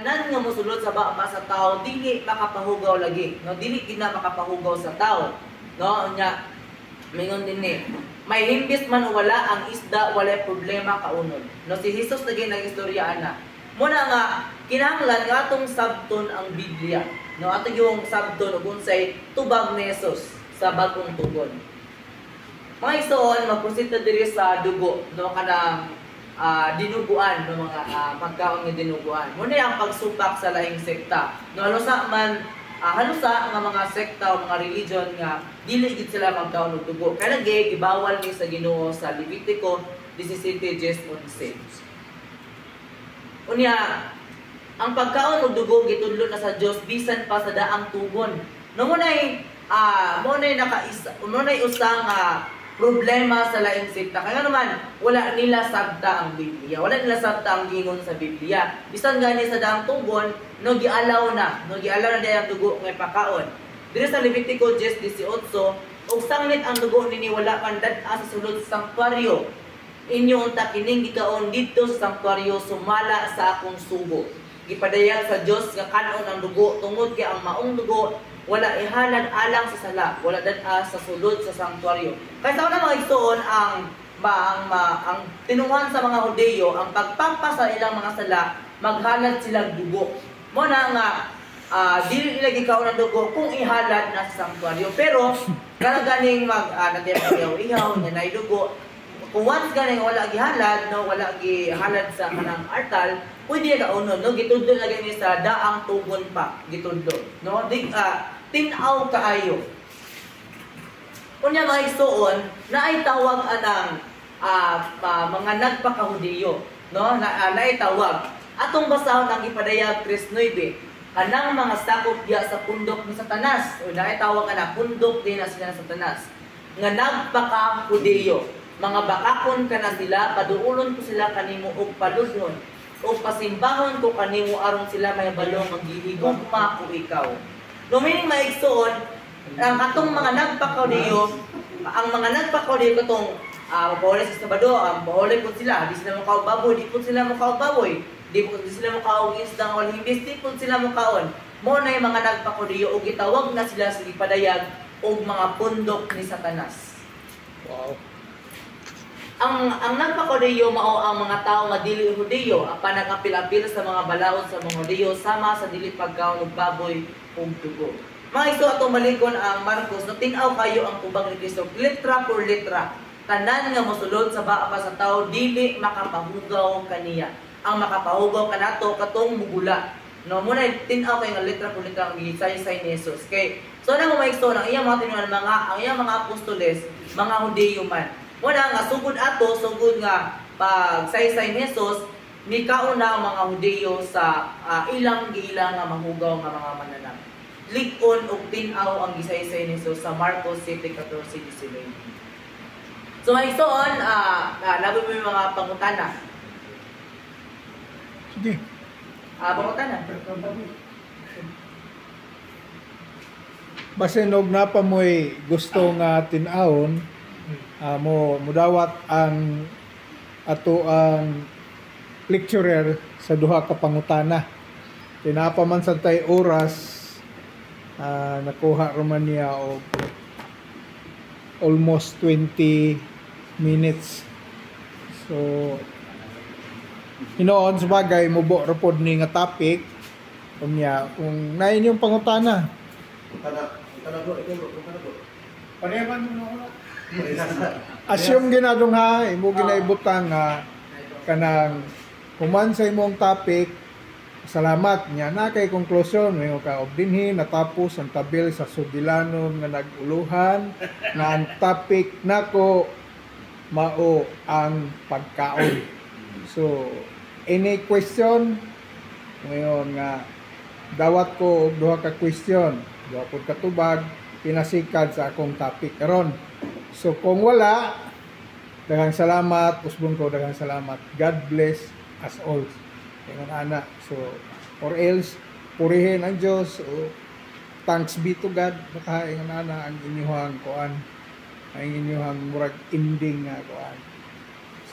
tanan nga mosulod sa baba sa tao dili makapahugaw lagi, no? Dili gid na makapahugaw sa tao, no? Nya mingon dinhi, may himbis man o wala ang isda, wala problema kaunod. No, si Jesus lagi nag-istorya ana. Muna nga kinahanglan nga atong sabton ang Biblia, no? Ato yung sabton ug unsay tubag ni Jesus sa bagong tugon. Mga igsoon, magproceed diri sa dugo, no? Kanang dinuguan ng mga pagkaon nga dinuguan. Muna ang pagsubak sa laing sekta. No, halusa man halusa nga mga sekta o mga religion nga dili gid sila magkaon og dugo. Kaya lagi gibawal ni sa Ginoo sa Levitico 17:11. Unya ang pagkaon og dugo gitudlo na sa Dios bisan pa sa daang tugon. No munay usa nga problema sa laing sekta. Kaya naman, wala nila sabta ang Biblia. Wala nila sabta ang gingon sa Biblia. Bisan gani sa daang tugon, no gialaw na diay ang dugo nga pakaon. Diri sa Levitico 10:18, og sanglit ang dugo nini wala kan dad-a sa sulod sa sanktuaryo. Inyo unta kining gikaon didto sa sanktuaryo sumala sa akong sugo. Gipadayag sa Dios nga kanon ang dugo tungod kay ang maong dugo wala ihalad alang sa sala, wala dad-a sa sulod sa sanktuaryo. Kaya sa una mga igsoon ang tinungan sa mga Hudeyo, ang pagpampa sa ilang mga sala, maghalad silang dugo. Muna nga, dili nila gikaon ang dugo kung ihalad na sa sanktuaryo. Pero, ganing nagtiyaw-ihaw, nga na dugo, kung once ganing wala gihalad, no, wala gihalad sa kanang artal, pwede na kaunod, no, gitudlo na gani sa daang tugon pa, gitudlo. No, tinaw kaayo. Unya mga igsoon, naay tawag anang mga nagpakahudiyo, no? Naay tawag. Atong basahon ang ipadayag 3:9. Kanang mga sakop diya sa pundok ni Satanas, o naay tawag ana pundok din na sila ng Satanas. Nga nagpakahudiyo, mga bakakon kana sila, paduulon ko sila kanimo og paludnon, o pasimbahon ko kanimo aron sila may balong ang gihigugma ko ikaw. No meaning maigsoon, ang atong mga nagpakahudiyo, katong mapaulay sa Sabado, mapaulay po sila, di sila makaog baboy, di po sila makaog baboy, di sila makaog isdang wal himbis, di po sila makaon. Mo na yung mga nagpakahudiyo o gitawag na sila sa ipadayag o mga pundok ni Satanas. Wow. Ang nagpakahudiyo mao ang mga tao nga dili Hudiyo, ang panagapil-apil sa mga balaod sa mga Hudiyo sama sa dili pagkaon og baboy ug dugo. Mga iso atong malikon ang Marcos, no tin-aw kayo ang tubag ni Kristo litra por litra. Tanan nga mosulod sa baba sa tao dili makapahugaw kaniya. Ang makapahugaw kanato katong mugula. No muna tin-aw kay nga litra por litra ang gisaysay ni Jesus. Kay so na mo maigso ang iyang mga tinunan ang iyang mga apostoles, mga Hudiyo man. Muna nga sugod nga pagsaysay ni Jesus ni kauna ang mga Hudiyo sa ilang giilang nga mahugaw nga mga mananap. Lik-on o tin-aw ang gisaysay ni Jesus sa Marcos 7:14-19. So may isoon, labi mo yung mga pangutana. Sige. Pangutana. Basin og napa mo'y gusto nga tin-awon, mudawat ang ato ang lecturer sa duha ka pangutana. Tinapa man sa tay oras, nakuha roman niya og almost 20 minutes. So hinoon sa bagay mubo ra pod ni nga topic unya kung nain yung pangutana. Assume ginadong ha, imo ginaibutang nga kanang human sa imong topic, salamat niya na kay conclusion mo ka og dinhi natapos ang tabil sa Sudilanon nga naguluhan nga ang topic nako mao ang pagkaon. So any question ngayon nga dawat ko og duha ka question, duha pod katubag pinasikad sa akong topic karon. So kung wala, daghang salamat, usbon ko daghang salamat. God bless us all. Ingon ana. So or else purihin ang Dios o thanks be to God baka ingon ana ang inyong kuan ang inyong murag ending nga kuan.